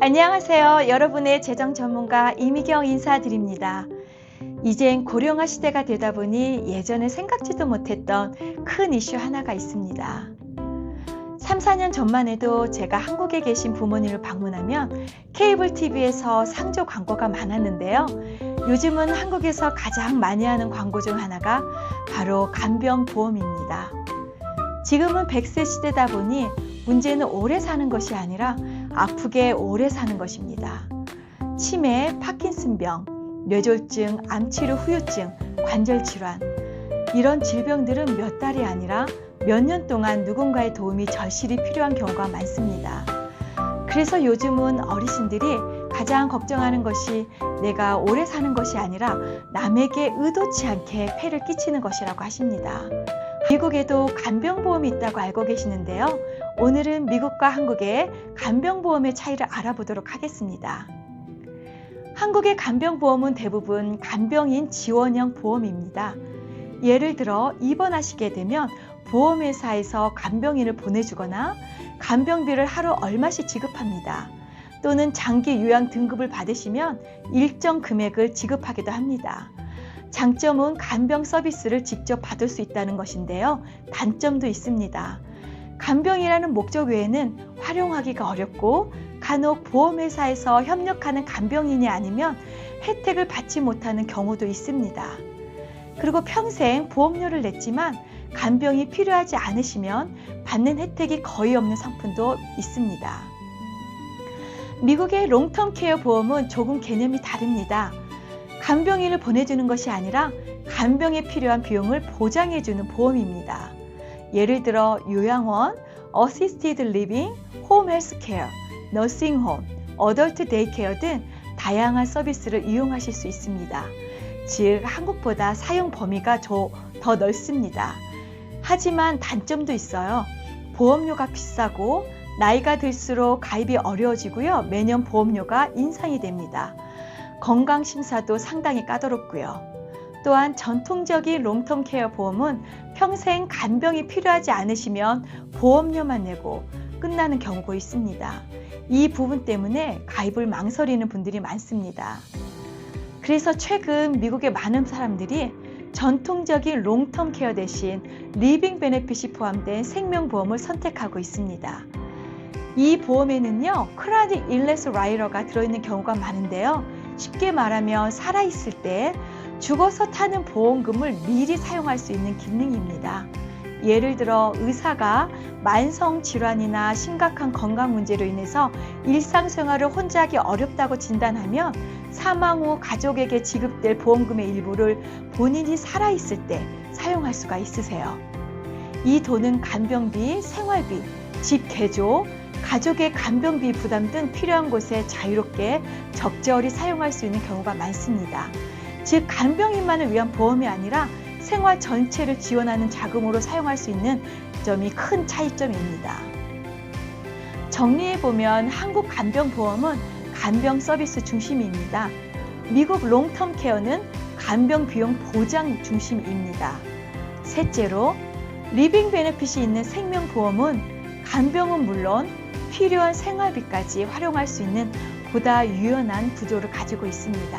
안녕하세요. 여러분의 재정 전문가 이미경 인사드립니다. 이젠 고령화 시대가 되다 보니 예전에 생각지도 못했던 큰 이슈 하나가 있습니다. 3, 4년 전만 해도 제가 한국에 계신 부모님을 방문하면 케이블 TV에서 상조 광고가 많았는데요. 요즘은 한국에서 가장 많이 하는 광고 중 하나가 바로 간병보험입니다. 지금은 100세 시대다 보니 문제는 오래 사는 것이 아니라 아프게 오래 사는 것입니다. 치매, 파킨슨병, 뇌졸중, 암치료 후유증, 관절질환 이런 질병들은 몇 달이 아니라 몇 년 동안 누군가의 도움이 절실히 필요한 경우가 많습니다. 그래서 요즘은 어르신들이 가장 걱정하는 것이 내가 오래 사는 것이 아니라 남에게 의도치 않게 폐를 끼치는 것이라고 하십니다. 미국에도 간병보험이 있다고 알고 계시는데요. 오늘은 미국과 한국의 간병보험의 차이를 알아보도록 하겠습니다. 한국의 간병보험은 대부분 간병인 지원형 보험입니다. 예를 들어 입원하시게 되면 보험회사에서 간병인을 보내주거나 간병비를 하루 얼마씩 지급합니다. 또는 장기 요양 등급을 받으시면 일정 금액을 지급하기도 합니다. 장점은 간병 서비스를 직접 받을 수 있다는 것인데요. 단점도 있습니다. 간병이라는 목적 외에는 활용하기가 어렵고 간혹 보험회사에서 협력하는 간병인이 아니면 혜택을 받지 못하는 경우도 있습니다. 그리고 평생 보험료를 냈지만 간병이 필요하지 않으시면 받는 혜택이 거의 없는 상품도 있습니다. 미국의 롱텀 케어 보험은 조금 개념이 다릅니다. 간병인을 보내주는 것이 아니라 간병에 필요한 비용을 보장해주는 보험입니다. 예를 들어 요양원, 어시스티드 리빙, 홈 헬스케어, 너싱홈, 어덜트 데이케어 등 다양한 서비스를 이용하실 수 있습니다. 즉 한국보다 사용 범위가 더 넓습니다. 하지만 단점도 있어요. 보험료가 비싸고 나이가 들수록 가입이 어려워지고요. 매년 보험료가 인상이 됩니다. 건강심사도 상당히 까다롭고요. 또한 전통적인 롱텀 케어 보험은 평생 간병이 필요하지 않으시면 보험료만 내고 끝나는 경우가 있습니다. 이 부분 때문에 가입을 망설이는 분들이 많습니다. 그래서 최근 미국의 많은 사람들이 전통적인 롱텀 케어 대신 리빙 베네핏이 포함된 생명보험을 선택하고 있습니다. 이 보험에는요, 크로닉 일네스 라이더가 들어있는 경우가 많은데요. 쉽게 말하면 살아있을 때 죽어서 타는 보험금을 미리 사용할 수 있는 기능입니다. 예를 들어 의사가 만성질환이나 심각한 건강 문제로 인해서 일상생활을 혼자 하기 어렵다고 진단하면 사망 후 가족에게 지급될 보험금의 일부를 본인이 살아있을 때 사용할 수가 있으세요. 이 돈은 간병비, 생활비, 집 개조, 가족의 간병비 부담 등 필요한 곳에 자유롭게 적절히 사용할 수 있는 경우가 많습니다. 즉 간병인만을 위한 보험이 아니라 생활 전체를 지원하는 자금으로 사용할 수 있는 점이 큰 차이점입니다. 정리해보면 한국 간병보험은 간병 서비스 중심입니다. 미국 롱텀 케어는 간병 비용 보장 중심입니다. 셋째로 리빙 베네핏이 있는 생명보험은 간병은 물론 필요한 생활비까지 활용할 수 있는 보다 유연한 구조를 가지고 있습니다.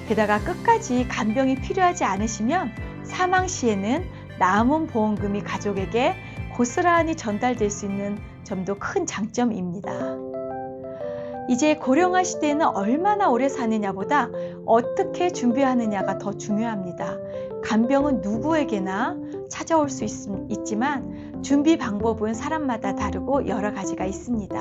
게다가 끝까지 간병이 필요하지 않으시면 사망 시에는 남은 보험금이 가족에게 고스란히 전달될 수 있는 점도 큰 장점입니다. 이제 고령화 시대에는 얼마나 오래 사느냐보다 어떻게 준비하느냐가 더 중요합니다. 간병은 누구에게나 찾아올 수 있지만 준비 방법은 사람마다 다르고 여러 가지가 있습니다.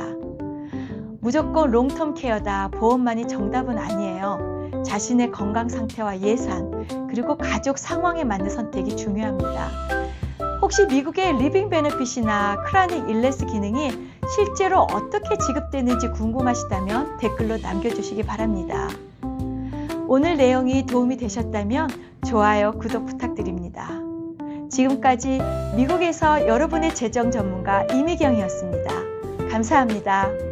무조건 롱텀 케어다, 보험만이 정답은 아니에요. 자신의 건강 상태와 예산, 그리고 가족 상황에 맞는 선택이 중요합니다. 혹시 미국의 리빙 베네핏이나 크로닉 일네스 기능이 실제로 어떻게 지급되는지 궁금하시다면 댓글로 남겨주시기 바랍니다. 오늘 내용이 도움이 되셨다면 좋아요, 구독 부탁드립니다. 지금까지 미국에서 여러분의 재정 전문가 이미경이었습니다. 감사합니다.